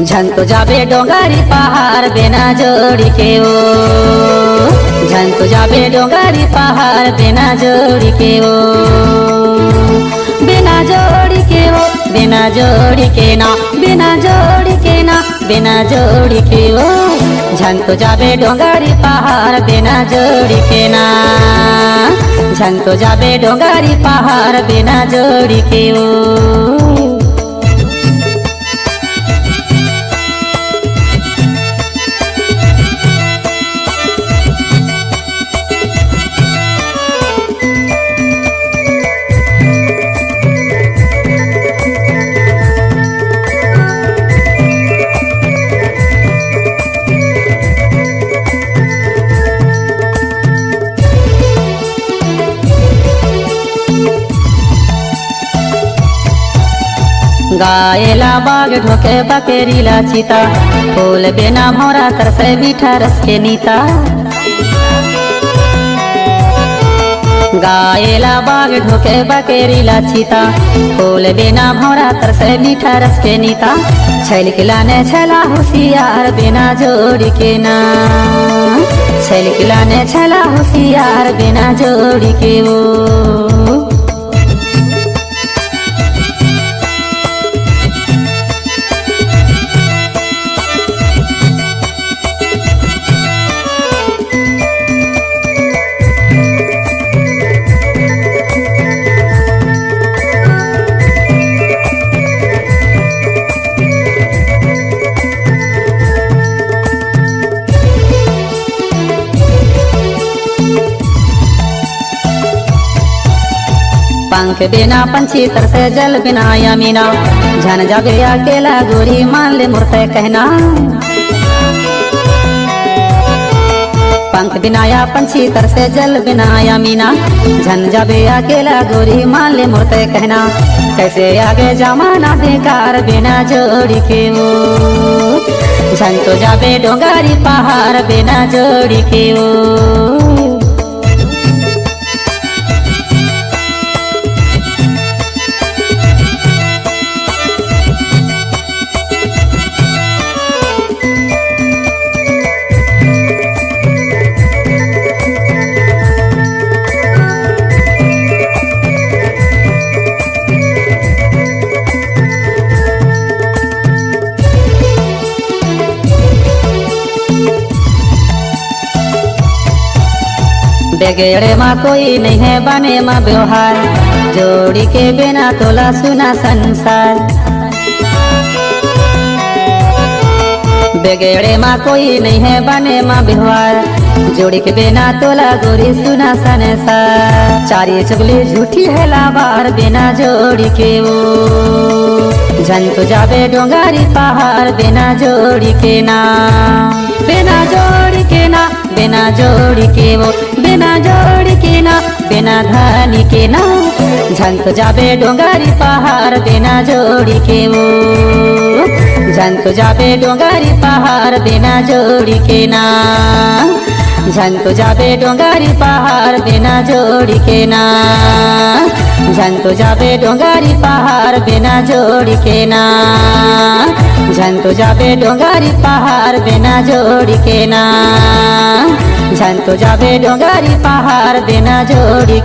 झन तो जाबे डोंगारी पहाड़ बिना जोड़ी के ओ, झन तो जाबे डोंगारी पहाड़ बिना जोड़ी के ओ, बिना जोड़ी के ओ, बिना जोड़ी के ना, बिना जोड़ी के ना, बिना जोड़ी के ओ, झन तो जाबे डोंगारी पहाड़ बिना जोड़ी के ना, झन तो जाबे डोंगारी पहाड़ बिना जोड़ी के ओ। गायला बाग ढोके बकेरीला चीता, फूल बिना भौरा तरसे मीठा रस के नीता। गायला बाग ढोके बकेरीला चीता, फूल बिना भौरा तरसे मीठा रस के नीता। छैल किलाने छैला होशियार बिना जोड़ी के ना, छैल किलाने छैला होशियार बिना जोड़ी के ओ। पंख बिना पंछी तरसे जल बिना यमीना, झन जाबे अकेला गोरी मान ले मुर्ते कहना। पंख बिना या पंछी तरसे जल बिना यमीना, झन जाबे अकेला गोरी मान ले मुर्ते कहना। कैसे आगे जमाना बेकार बिना जोड़ी के ओ, झन तो जाबे डोंगारी पहाड़ बिना जोड़ी के ओ। बेगेड़े माँ कोई नहीं है बने माँ व्यवहार, जोड़ी के बिना तोला सुना संसार। बेगेड़े माँ कोई नहीं है बने माँ व्यवहार, जोड़ी के बिना तोला गोरी सुना संसार। चारी चुगली झूठी है लाबार बिना जोड़ी के वो, झन तो जाबे डोंगारी पहाड़ बिना जोड़ी के ना, बिना जोड़ी के ना, बिना जोड़ी के वो, बिना जोड़ी के ना, बिना धानी के ना, झन तो जाबे डोंगारी पहाड़ बिना जोड़ी के वो, झन तो जाबे डोंगारी पहाड़ बिना जोड़ी के ना, झन तो जाबे डोंगारी पहाड़ बिना जोड़ी के ना, झन तो जाबे डोंगारी पहाड़ बिना जोड़ी के ना, झन तो जाबे डोंगारी पहाड़ बिना जोड़ी के ना, झन तो जाबे डोंगारी पहाड़ बिना जोड़ी।